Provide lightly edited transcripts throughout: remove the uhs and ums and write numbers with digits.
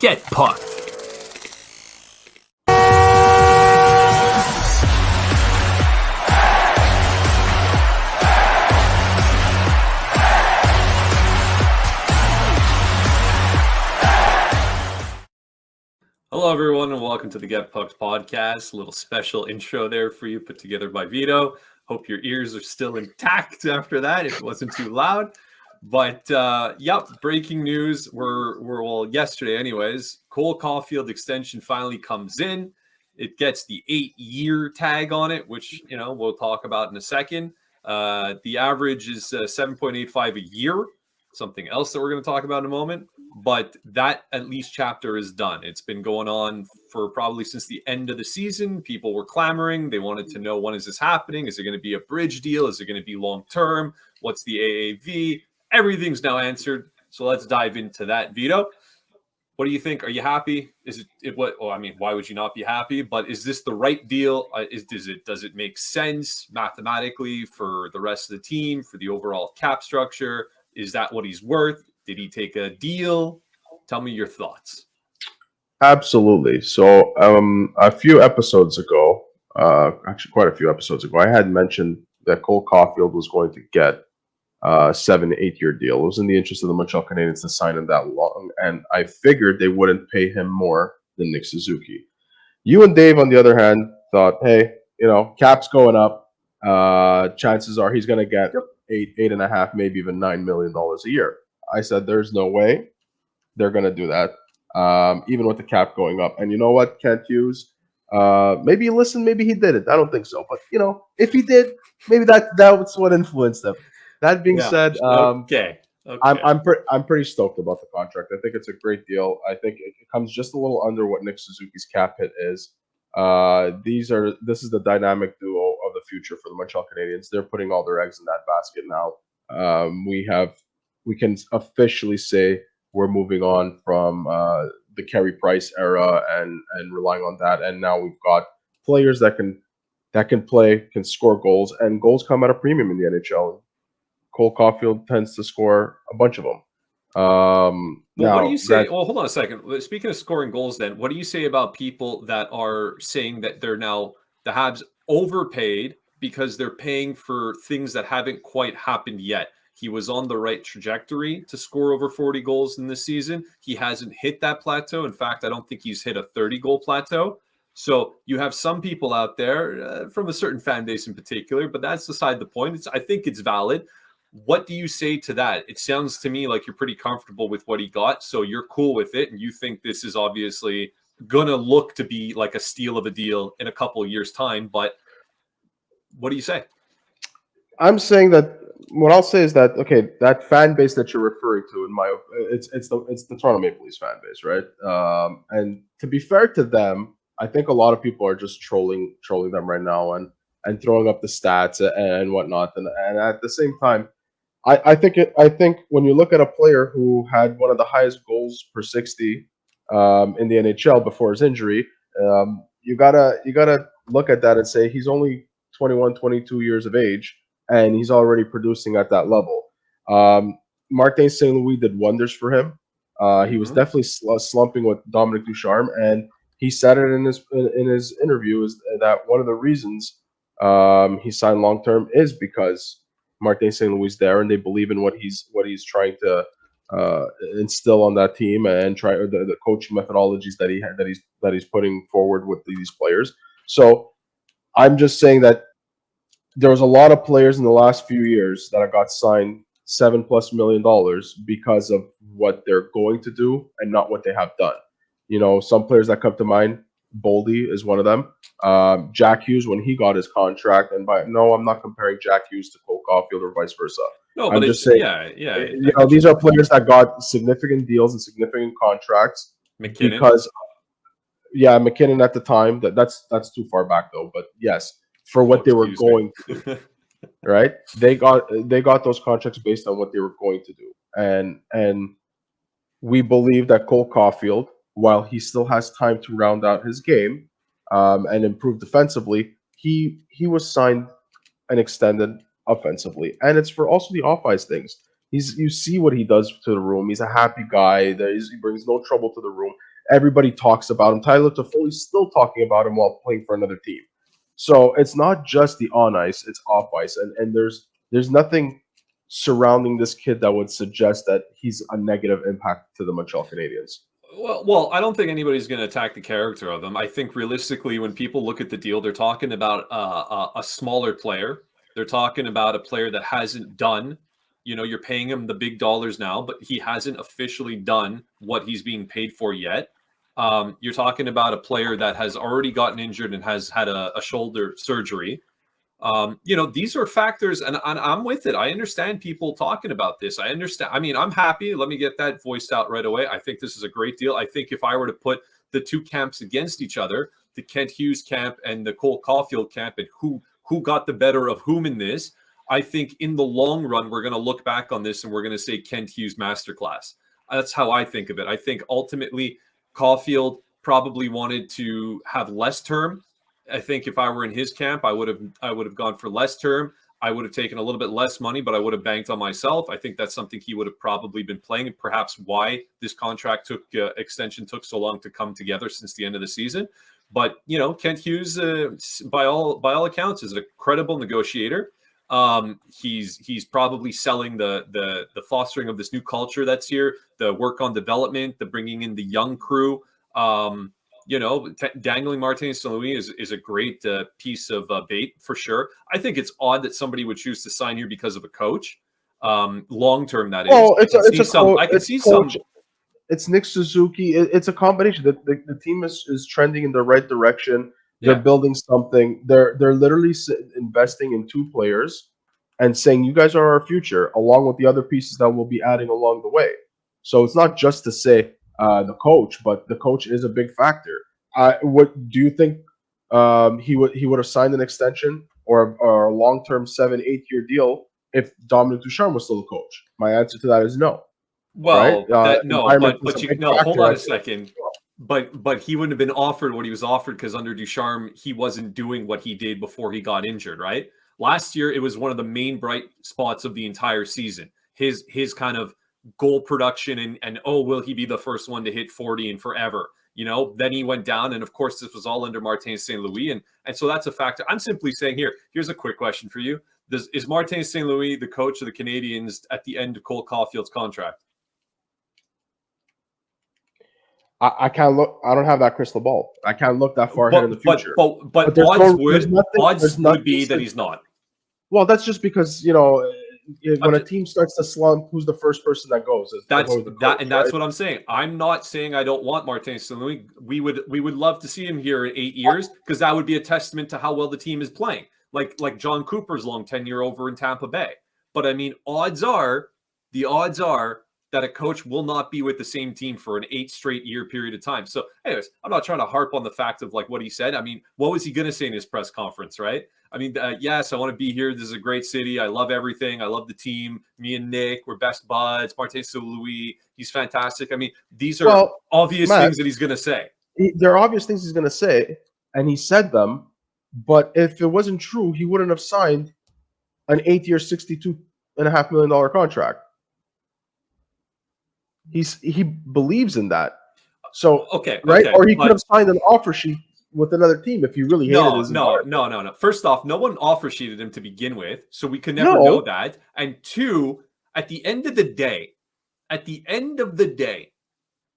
Get pucked. Hello, everyone, and welcome to the Get Pucked podcast. A little special intro there for you put together by Vito. Hope your ears are still intact after that, if it wasn't too loud. But, breaking news. Yesterday anyways, Cole Caufield extension finally comes in. It gets the 8-year tag on it, which, we'll talk about in a second. The average is 7.85 a year, something else that we're going to talk about in a moment. But that at least chapter is done. It's been going on for probably since the end of the season. People were clamoring. They wanted to know, when is this happening? Is it going to be a bridge deal? Is it going to be long term? What's the AAV? Everything's now answered. So let's dive into that. Vito, what do you think? Are you happy? Why would you not be happy? But is this the right deal? Does it make sense mathematically for the rest of the team, for the overall cap structure? Is that what he's worth? Did he take a deal? Tell me your thoughts. Absolutely. So a few episodes ago, actually quite a few episodes ago, I had mentioned that Cole Caufield was going to get a 7-8 year deal. It was in the interest of the Montreal Canadiens to sign him that long, and I figured they wouldn't pay him more than Nick Suzuki. You and Dave, on the other hand, thought, hey, cap's going up. Chances are he's going to get $8.5, maybe even $9 million a year. I said, there's no way they're going to do that, even with the cap going up. And you know what, Kent Hughes? Maybe he listened, maybe he didn't. I don't think so. But, if he did, maybe that was what influenced him. That being said, okay. I'm pretty stoked about the contract. I think it's a great deal. I think it comes just a little under what Nick Suzuki's cap hit is. This is the dynamic duo of the future for the Montreal Canadiens. They're putting all their eggs in that basket now. We can officially say we're moving on from the Carey Price era and relying on that. And now we've got players that can play, can score goals, and goals come at a premium in the NHL. Cole Caufield tends to score a bunch of them. What do you say? Hold on a second. Speaking of scoring goals, then, what do you say about people that are saying that they're now the Habs overpaid because they're paying for things that haven't quite happened yet? He was on the right trajectory to score over 40 goals in this season. He hasn't hit that plateau. In fact, I don't think he's hit a 30-goal plateau. So you have some people out there from a certain fan base in particular, but that's beside the point. I think it's valid. What do you say to that? It sounds to me like you're pretty comfortable with what he got, so you're cool with it, and you think this is obviously going to look to be like a steal of a deal in a couple of years' time, but what do you say? I'm saying that what I'll say is that, okay, that fan base that you're referring to, it's the Toronto Maple Leafs fan base, right? And to be fair to them, I think a lot of people are just trolling them right now and throwing up the stats and whatnot. And at the same time, I think when you look at a player who had one of the highest goals per 60 in the NHL before his injury, you gotta look at that and say he's only 21, 22 years of age, and he's already producing at that level. Martin St. Louis did wonders for him. He was definitely slumping with Dominic Ducharme, and he said it in his interview is that one of the reasons he signed long term is because Martin St. Louis there, and they believe in what he's trying to instill on that team and try the coaching methodologies that he's putting forward with these players. So I'm just saying that there was a lot of players in the last few years that got signed $7+ million because of what they're going to do and not what they have done. Some players that come to mind, Boldy is one of them. Jack Hughes, when he got his contract, I'm not comparing Jack Hughes to Cole Caufield or vice versa. No, but I'm just saying, yeah. These are players that got significant deals and significant contracts. McKinnon. Because, McKinnon at the time, that's too far back though. But yes, for what they were going to do, right? They got those contracts based on what they were going to do, and we believe that Cole Caufield, while he still has time to round out his game and improve defensively, he was signed and extended offensively, and it's for also the off ice things. You see what he does to the room. He's a happy guy. He brings no trouble to the room. Everybody talks about him. Tyler Toffoli's still talking about him while playing for another team. So it's not just the on ice; it's off ice, and there's nothing surrounding this kid that would suggest that he's a negative impact to the Montreal Canadiens. Well, I don't think anybody's going to attack the character of him. I think realistically, when people look at the deal, they're talking about a smaller player. They're talking about a player that hasn't done. You're paying him the big dollars now, but he hasn't officially done what he's being paid for yet. You're talking about a player that has already gotten injured and has had a shoulder surgery. These are factors, and I'm with it. I understand people talking about this. I understand. I mean, I'm happy. Let me get that voiced out right away. I think this is a great deal. I think if I were to put the two camps against each other, the Kent Hughes camp and the Cole Caufield camp, and who got the better of whom in this, I think in the long run, we're going to look back on this and we're going to say Kent Hughes masterclass. That's how I think of it. I think ultimately Caufield probably wanted to have less term. I think if I were in his camp, I would have gone for less term. I would have taken a little bit less money, but I would have banked on myself. I think that's something he would have probably been playing, and perhaps why this contract extension took so long to come together since the end of the season. But Kent Hughes, by all accounts, is a credible negotiator. He's probably selling the fostering of this new culture that's here, the work on development, the bringing in the young crew. Dangling Martin St. Louis is a great piece of bait for sure. I think it's odd that somebody would choose to sign here because of a coach. Long term, that is. Well, I can see some. Some. It's Nick Suzuki. It's a combination. The team is trending in the right direction. They're building something. They're literally investing in two players and saying, "You guys are our future," along with the other pieces that we'll be adding along the way. So it's not just to say the coach, but the coach is a big factor. What do you think? He would have signed an extension or a long term 7-8 year deal if Dominic Ducharme was still the coach? My answer to that is no. Well, Right? no, but hold on a I think. second. But he wouldn't have been offered what he was offered because under Ducharme, he wasn't doing what he did before he got injured, right? Last year, it was one of the main bright spots of the entire season. His kind of goal production and will he be the first one to hit 40 and forever? Then he went down, and of course, this was all under Martin St. Louis, and so that's a factor. I'm simply saying here's a quick question for you: is Martin St. Louis the coach of the Canadiens at the end of Cole Caufield's contract? I can't look. I don't have that crystal ball. I can't look that far ahead in the future. But odds would be that he's not. Well, that's just because when a team starts to slump, who's the first person that goes? That's what I'm saying. I'm not saying I don't want Martin St. Louis. We would love to see him here in 8 years because that would be a testament to how well the team is playing. Like John Cooper's long tenure over in Tampa Bay. But I mean, the odds are that a coach will not be with the same team for an 8 straight year period of time. So anyways, I'm not trying to harp on the fact of like what he said. I mean, what was he going to say in his press conference, right? I mean, yes, I want to be here. This is a great city. I love everything. I love the team. Me and Nick, we're best buds. Martin St. Louis, he's fantastic. I mean, these are obvious things that he's going to say. They're obvious things he's going to say, and he said them. But if it wasn't true, he wouldn't have signed an 8-year, $62.5 million contract. He believes in that. So right, or he could have signed an offer sheet with another team if you really hated his environment. No. First off, no one offer sheeted him to begin with, so we could never know that. And two, at the end of the day,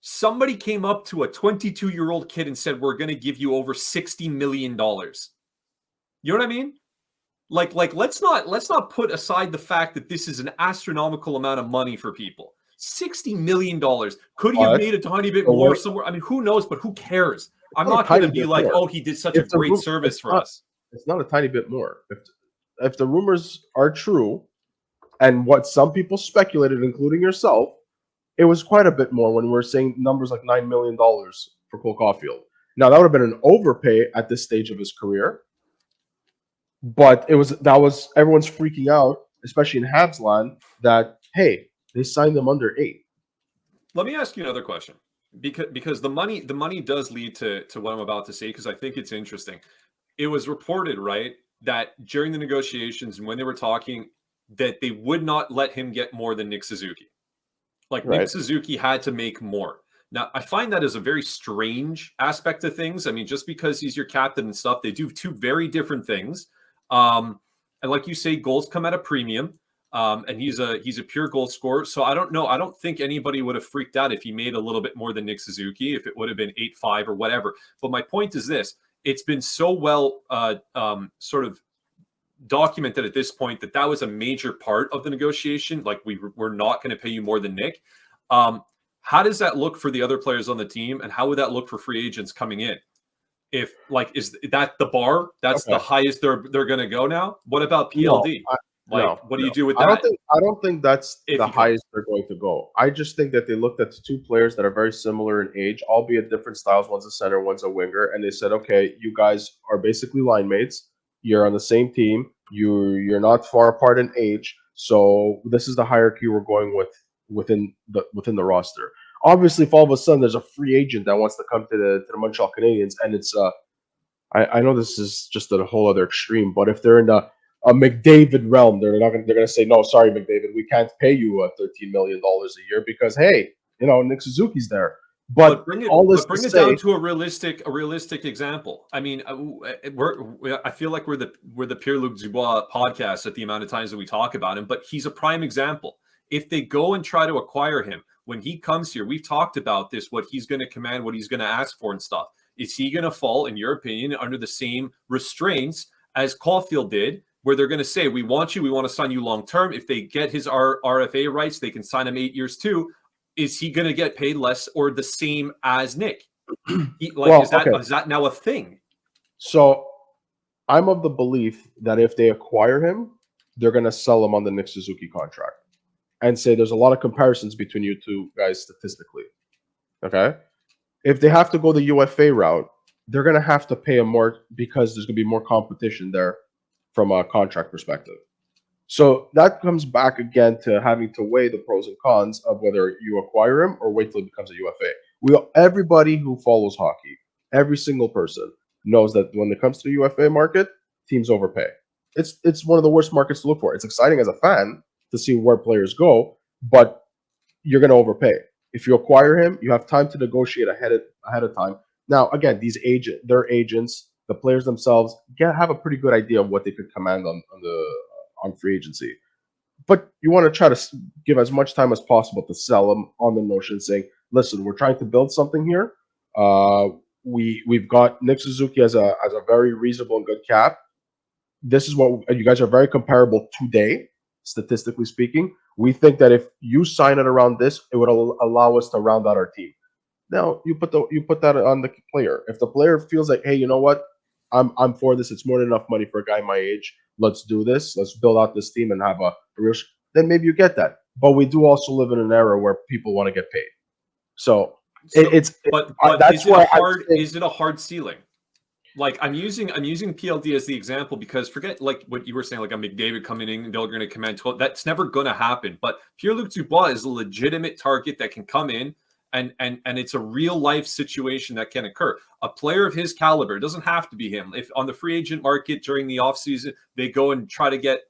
somebody came up to a 22-year-old kid and said, "We're going to give you over $60 million." You know what I mean? Like let's not put aside the fact that this is an astronomical amount of money for people. $60 million. Could he have made a tiny bit more somewhere? I mean, who knows? But who cares? I'm not going to be like, "Oh, he did such a great service for us." It's not a tiny bit more. If the rumors are true, and what some people speculated, including yourself, it was quite a bit more when we were saying numbers like $9 million for Cole Caufield. Now that would have been an overpay at this stage of his career, but everyone's freaking out, especially in Habs land, that hey, they signed them under 8. Let me ask you another question, because the money does lead to what I'm about to say, because I think it's interesting. It was reported, right, that during the negotiations and when they were talking, that they would not let him get more than Nick Suzuki. Like Nick Right. Suzuki had to make more. Now, I find that as a very strange aspect of things. I mean, just because he's your captain and stuff, they do two very different things. And like you say, goals come at a premium. And he's a pure goal scorer. So I don't know. I don't think anybody would have freaked out if he made a little bit more than Nick Suzuki, if it would have been 8-5 or whatever. But my point is this: it's been so well sort of documented at this point that that was a major part of the negotiation. Like we're not going to pay you more than Nick. How does that look for the other players on the team, and how would that look for free agents coming in? If like is that the bar? That's the highest they're going to go now. What about PLD? What do you do with that? I don't think that's If the he highest they're going to go. I just think that they looked at the two players that are very similar in age, albeit different styles. One's a center, one's a winger, and they said, okay, you guys are basically line mates. You're on the same team. You're not far apart in age. So this is the hierarchy we're going with within the roster. Obviously, if all of a sudden there's a free agent that wants to come to the Montreal Canadiens, and it's I know this is just a whole other extreme, but if they're in a McDavid realm, they're gonna say, no, sorry, McDavid, we can't pay you $13 million a year because hey, Nick Suzuki's there. But bring it down to a realistic example. I mean, I feel like we're the Pierre-Luc Dubois podcast at the amount of times that we talk about him, but he's a prime example. If they go and try to acquire him when he comes here, we've talked about this, what he's going to command, what he's going to ask for and stuff. Is he going to fall, in your opinion, under the same restraints as Caufield did, where they're going to say, we want you, we want to sign you long term. If they get his RFA rights, they can sign him 8 years too. Is he going to get paid less or the same as Nick? Is that now a thing? So I'm of the belief that if they acquire him, they're going to sell him on the Nick Suzuki contract and say there's a lot of comparisons between you two guys statistically. Okay? If they have to go the UFA route, they're going to have to pay him more because there's going to be more competition there from a contract perspective. So that comes back again to having to weigh the pros and cons of whether you acquire him or wait till he becomes a UFA. Everybody who follows hockey, every single person knows that when it comes to the UFA market, teams overpay. It's one of the worst markets to look for. It's exciting as a fan to see where players go, but you're going to overpay. If you acquire him, you have time to negotiate ahead of time. Now, again, their agents, the players themselves, have a pretty good idea of what they could command on free agency. But you want to try to give as much time as possible to sell them on the notion, saying, "Listen, we're trying to build something here. We've got Nick Suzuki as a very reasonable and good cap. This is what you guys are very comparable today, statistically speaking. We think that if you sign it around this, it would allow us to round out our team." Now you put that on the player. If the player feels like, hey, you know what, I'm for this. It's more than enough money for a guy my age. Let's do this. Let's build out this team and have a real. Then maybe you get that. But we do also live in an era where people want to get paid. Is it a hard ceiling? Like I'm using PLD as the example because forget like what you were saying, like a McDavid coming in and they're going to command 12. That's never going to happen. But Pierre-Luc Dubois is a legitimate target that can come in and it's a real life situation that can occur. A player of his caliber, it doesn't have to be him. If on the free agent market during the offseason, they go and try to get,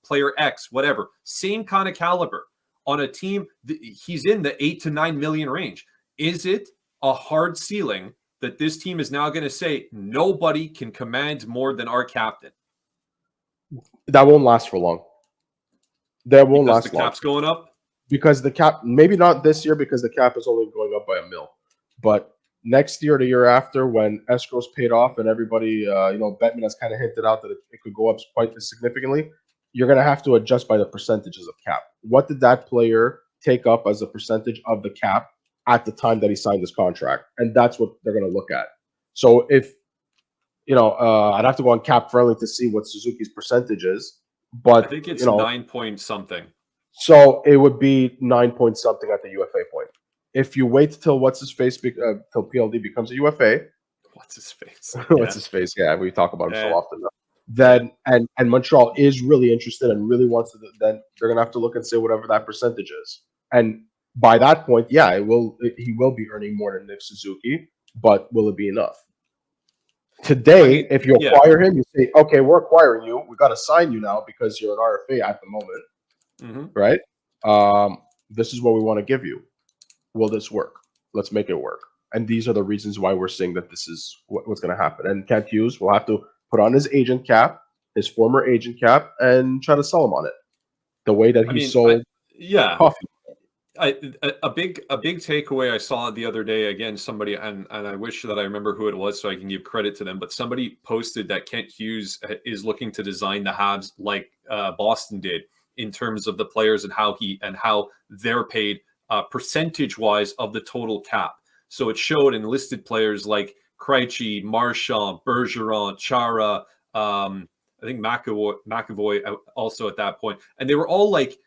player X, whatever, same kind of caliber on a team, he's in the 8 to 9 million range. Is it a hard ceiling that this team is now going to say nobody can command more than our captain? That won't last for long. That won't last long. The cap's going up? Because the cap, maybe not this year because the cap is only going up by $1 million. But next year, the year after, when escrow's paid off and everybody, Bettman has kind of hinted out that it could go up quite significantly, you're going to have to adjust by the percentages of cap. What did that player take up as a percentage of the cap at the time that he signed this contract? And that's what they're going to look at. So if, I'd have to go on Cap Friendly to see what Suzuki's percentage is. But I think it's 9 point something. So it would be 9 point something at the UFA point. If you wait till till PLD becomes a UFA. What's his face? What's his face? Yeah, we talk about him so often. Then and Montreal is really interested and really wants to. Then they're gonna have to look and say whatever that percentage is. And by that point, yeah, he will be earning more than Nick Suzuki, but will it be enough? Today, if you yeah. acquire him, you say, okay, we're acquiring you. We got to sign you now because you're an RFA at the moment, right? This is what we want to give you. Will this work? Let's make it work. And these are the reasons why we're saying that this is what's going to happen. And Kent Hughes will have to put on his agent cap, his former agent cap, and try to sell him on it. The way that he sold Caufield. A big takeaway I saw the other day, again, somebody, and I wish that I remember who it was so I can give credit to them, but somebody posted that Kent Hughes is looking to design the Habs like Boston did in terms of the players and how they're paid percentage wise of the total cap. So it showed and listed players like Krejci, Marchand, Bergeron, Chara, I think McAvoy also at that point, and they were all like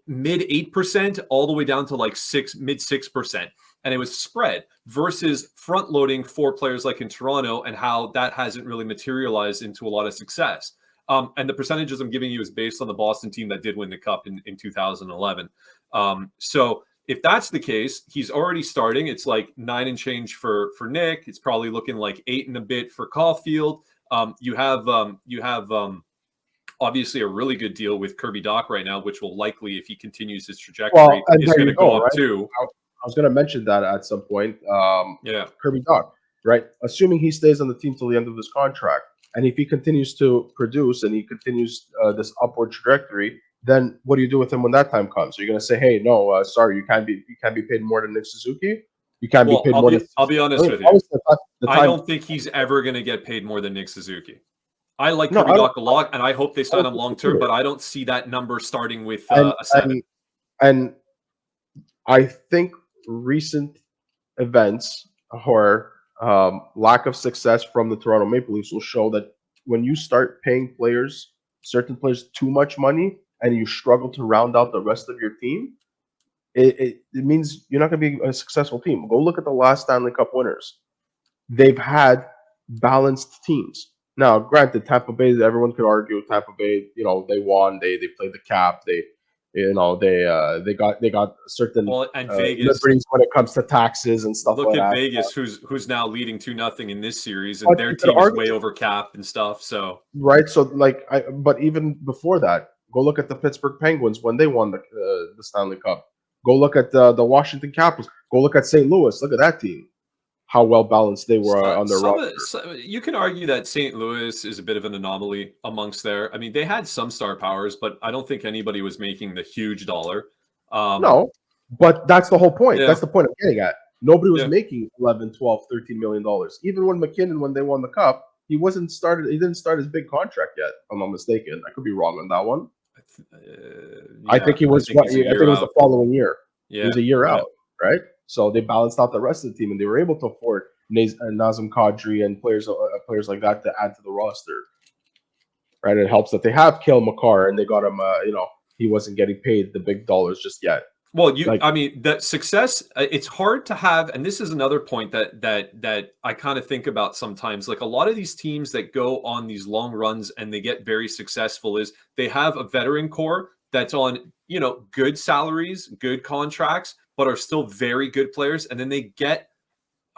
mid 8% all the way down to like mid 6%, and it was spread versus front loading for players like in Toronto, and how that hasn't really materialized into a lot of success. And the percentages I'm giving you is based on the Boston team that did win the cup in 2011. So if that's the case, he's already starting. It's like 9 and change for Nick. It's probably looking like 8 and a bit for Caufield. You have obviously a really good deal with Kirby Dach right now, which will likely, if he continues his trajectory, is going to go up right? too. I was going to mention that at some point. Kirby Dach, right? Assuming he stays on the team till the end of his contract, and if he continues to produce and he continues this upward trajectory, then what do you do with him when that time comes? Are you going to say, "Hey, no, sorry, you can't be paid more than Nick Suzuki. You can't be paid more than." I'll be honest with you. I don't think he's ever going to get paid more than Nick Suzuki. I like Kirby Dach a lot, and I hope they sign him long term. But I don't see that number starting with a 7. And I think recent events or lack of success from the Toronto Maple Leafs will show that when you start paying certain players too much money, and you struggle to round out the rest of your team, it means you're not going to be a successful team. Go look at the last Stanley Cup winners. They've had balanced teams. Now, granted, Tampa Bay, everyone could argue Tampa Bay, they won, they played the cap, they got certain Vegas liberties when it comes to taxes and stuff like that. Look at Vegas, who's now leading 2-0 in this series, and their team is way over cap and stuff. So right, so but even before that, go look at the Pittsburgh Penguins when they won the Stanley Cup. Go look at the Washington Capitals. Go look at St. Louis. Look at that team. How well balanced they were on their roster. You can argue that St. Louis is a bit of an anomaly amongst there. I mean, they had some star powers, but I don't think anybody was making the huge dollar. No, but that's the whole point. Yeah. That's the point I'm getting at. Nobody was making 11, 12, 13 million dollars. Even when McKinnon, when they won the cup, he didn't start his big contract yet, if I'm not mistaken. I could be wrong on that one. I think he was. I think it was the following year. Yeah, he was a year out, right? So they balanced out the rest of the team, and they were able to afford Nazem Kadri and players like that to add to the roster. Right? It helps that they have Cale Makar, and they got him. He wasn't getting paid the big dollars just yet. Well, I mean, that success. It's hard to have, and this is another point that I kind of think about sometimes. Like a lot of these teams that go on these long runs and they get very successful, is they have a veteran core that's on good salaries, good contracts, but are still very good players. And then they get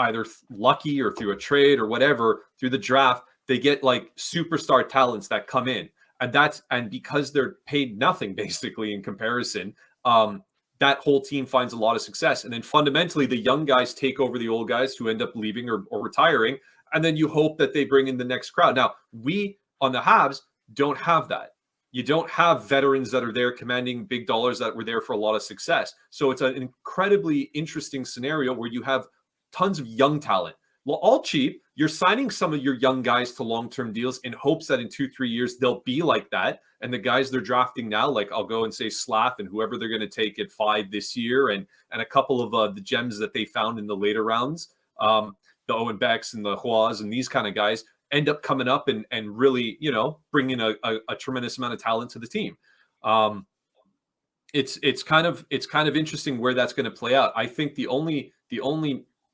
either lucky or through a trade or whatever, through the draft, they get like superstar talents that come in. And because they're paid nothing basically in comparison, that whole team finds a lot of success. And then fundamentally, the young guys take over the old guys who end up leaving or retiring. And then you hope that they bring in the next crowd. Now, we on the Habs don't have that. You don't have veterans that are there commanding big dollars that were there for a lot of success. So it's an incredibly interesting scenario where you have tons of young talent. Well, all cheap. You're signing some of your young guys to long-term deals in hopes that in 2-3 years they'll be like that. And the guys they're drafting now, like I'll go and say Slav and whoever they're going to take at 5 this year, and a couple of the gems that they found in the later rounds, the Owen Becks and the Huas and these kind of guys end up coming up and really, bringing a tremendous amount of talent to the team. It's kind of interesting where that's going to play out. I think the only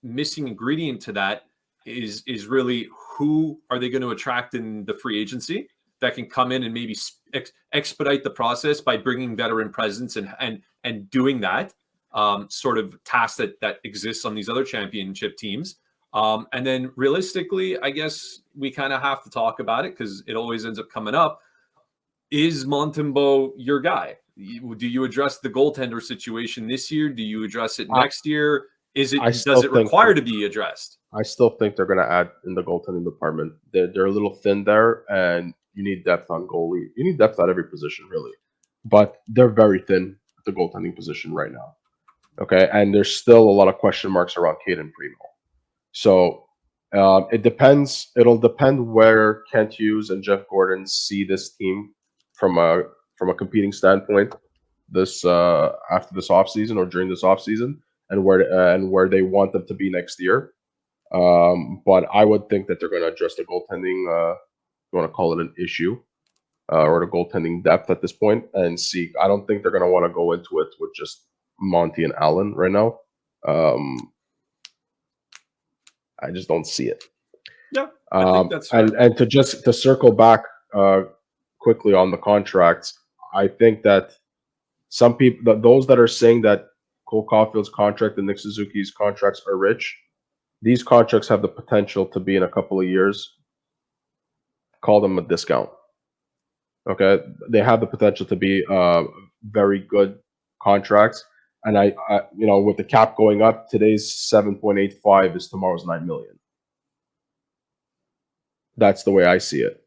missing ingredient to that is really who are they going to attract in the free agency that can come in and maybe expedite the process by bringing veteran presence and doing that sort of task that exists on these other championship teams. And then realistically, I guess we kind of have to talk about it because it always ends up coming up. Is Montembeault your guy? Do you address the goaltender situation this year? Do you address it I, next year? I Does still it think require to be addressed? I still think they're going to add in the goaltending department. They're a little thin there, and you need depth on goalie. You need depth at every position, really, but they're very thin at the goaltending position right now. Okay, and there's still a lot of question marks around Caden Primo. So it depends. It'll depend where Kent Hughes and Jeff Gordon see this team from a competing standpoint this after this offseason or during this offseason, and where they want them to be next year. But I would think that they're going to address the goaltending. You want to call it an issue, or the goaltending depth at this point, and see. I don't think they're going to want to go into it with just Monty and Allen right now. I just don't see it. Yeah, I think that's fair. And to circle back quickly on the contracts, I think that some people, those that are saying that Cole Caufield's contract and Nick Suzuki's contracts are rich, these contracts have the potential to be in a couple of years. Call them a discount. Okay, they have the potential to be very good contracts. And I, with the cap going up, today's 7.85 is tomorrow's 9 million. That's the way I see it.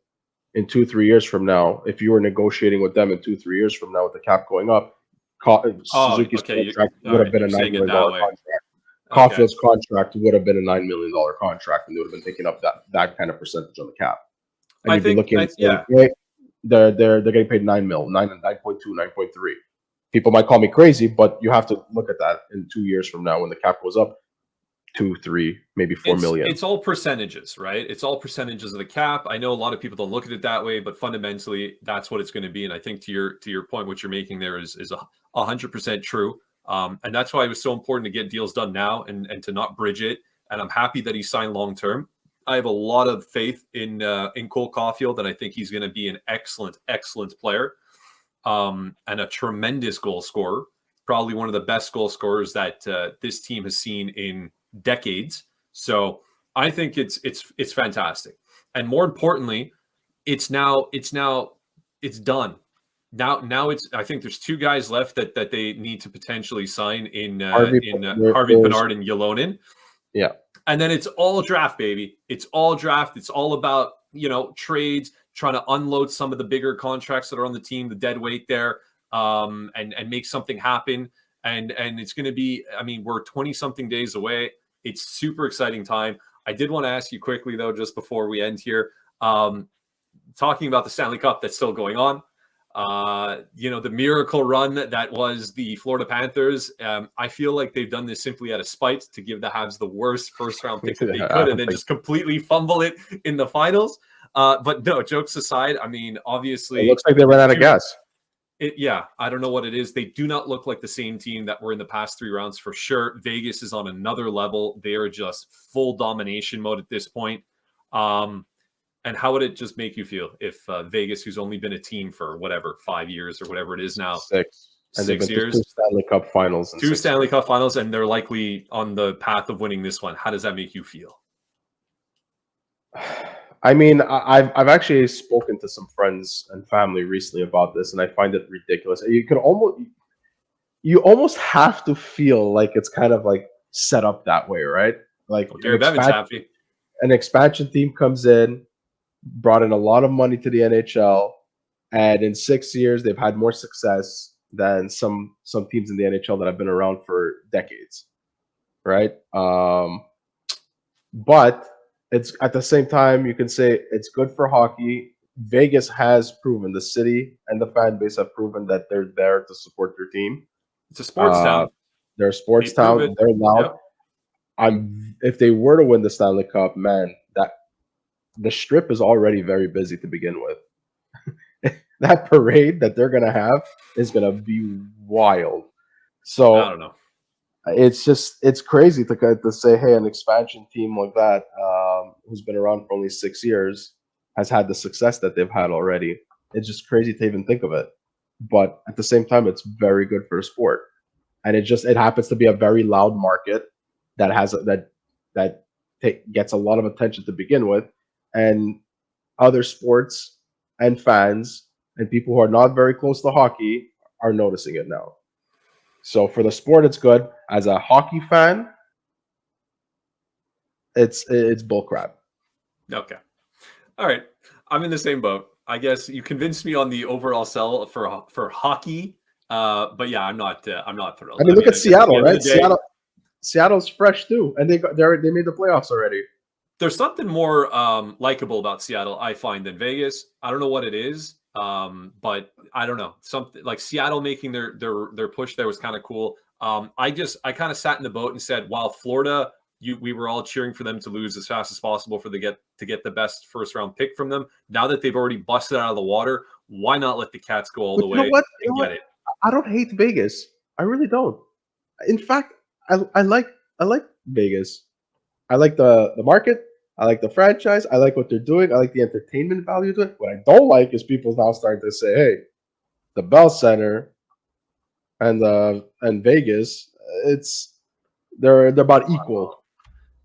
In 2-3 years from now, if you were negotiating with them in 2-3 years from now with the cap going up, Suzuki's contract would have been a $9 million contract. Caufield's contract would have been a $9 million contract, and they would have been taking up that kind of percentage on the cap. And you'd be looking at they're getting paid 9 mil, 9.2, 9.3. People might call me crazy, but you have to look at that in 2 years from now when the cap goes up 2, 3, maybe 4 million. It's all percentages, right? It's all percentages of the cap. I know a lot of people don't look at it that way, but fundamentally, that's what it's going to be. And I think to your point, what you're making there is 100% true. And that's why it was so important to get deals done now and to not bridge it. And I'm happy that he signed long term. I have a lot of faith in Cole Caufield, and I think he's going to be an excellent player, and a tremendous goal scorer. Probably one of the best goal scorers that this team has seen in decades. So I think it's fantastic, and more importantly, it's done. Now it's. I think there's 2 guys left that they need to potentially sign in Harvey Pinard and Ylonen. Yeah. And then it's all draft, baby. It's all draft. It's all about, trades, trying to unload some of the bigger contracts that are on the team, the dead weight there, and make something happen. And it's going to be, we're 20-something days away. It's super exciting time. I did want to ask you quickly, though, just before we end here, talking about the Stanley Cup that's still going on. The miracle run that was the Florida Panthers. I feel like they've done this simply out of spite to give the Habs the worst first-round pick that they could, and then just completely fumble it in the finals. But no, jokes aside, obviously, it looks like they ran out of gas. I don't know what it is. They do not look like the same team that were in the past 3 rounds for sure. Vegas is on another level. They are just full domination mode at this point. And how would it just make you feel if Vegas, who's only been a team for 5 years or whatever it is now, 6 years, 2 Stanley Cup finals, and 2 Stanley Cup finals, and they're likely on the path of winning this one? How does that make you feel? I've actually spoken to some friends and family recently about this, and I find it ridiculous. You almost have to feel like it's kind of like set up that way, right? Like an expansion team comes in, brought in a lot of money to the NHL, and in 6 years they've had more success than some teams in the NHL that have been around for decades, right? But it's at the same time you can say it's good for hockey. Vegas has proven, the city and the fan base have proven that they're there to support their team. It's a sports town. They're a sports town. They're loud. Yep. If they were to win the Stanley Cup, man, the strip is already very busy to begin with. That parade that they're gonna have is gonna be wild. So I don't know. It's crazy to say, hey, an expansion team like that, who's been around for only 6 years, has had the success that they've had already. It's just crazy to even think of it. But at the same time, it's very good for the sport, and it happens to be a very loud market that has that gets a lot of attention to begin with, and other sports and fans and people who are not very close to hockey are noticing it now. So for the sport, it's good. As a hockey fan, it's bullcrap. Okay. All right. I'm in the same boat. I guess you convinced me on the overall sell for hockey. But yeah, I'm not thrilled. I mean, look at I guess at the Seattle, end of right? the day, Seattle's fresh too, and they made the playoffs already. there's something more likable about Seattle, I find, than Vegas. I don't know what it is, but I don't know. Something like Seattle making their push there was kind of cool. I kind of sat in the boat and said, while Florida, we were all cheering for them to lose as fast as possible to get the best first round pick from them. Now that they've already busted out of the water, why not let the Cats go all But the you know way what? and get it? I don't hate Vegas. I really don't. In fact, I like Vegas. I like the market. I like the franchise. I like what they're doing. I like the entertainment value to it. What I don't like is people now starting to say, "Hey, the Bell Center and Vegas, they're about equal."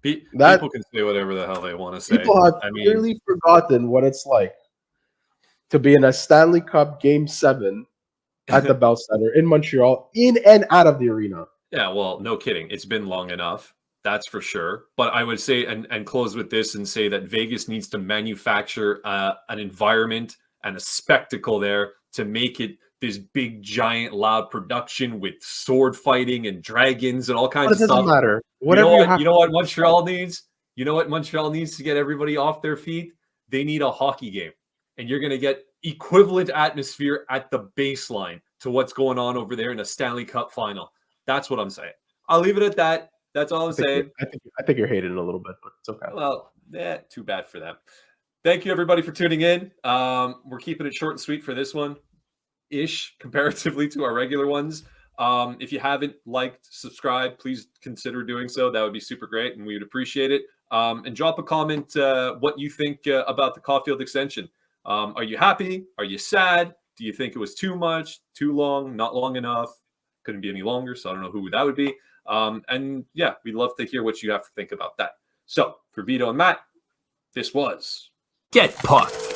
That People can say whatever the hell they want to say. people have I mean, clearly forgotten what it's like to be in a Stanley Cup Game 7 at the Bell Center in Montreal, in and out of the arena. yeah, well, no kidding. It's been long enough. That's for sure. But I would say, and close with this and say that Vegas needs to manufacture an environment and a spectacle there to make it this big, giant, loud production with sword fighting and dragons and all But kinds it of doesn't stuff. matter. You know Whatever you what? have You know what Montreal needs? You know what Montreal needs to get everybody off their feet? They need a hockey game. And you're going to get equivalent atmosphere at the baseline to what's going on over there in a Stanley Cup final. That's what I'm saying. I'll leave it at that. That's all I'm saying. I think you're hating a little bit, but it's okay. Well, too bad for them. Thank you, everybody, for tuning in. We're keeping it short and sweet for this one, comparatively to our regular ones. If you haven't liked, subscribe, please consider doing so. That would be super great, and we would appreciate it. And drop a comment what you think about the Caufield extension. Are you happy? Are you sad? Do you think it was too much, too long, not long enough? Couldn't be any longer, so I don't know who that would be. And yeah, we'd love to hear what you have to think about that. So for Vito and Matt, this was Get Pucked.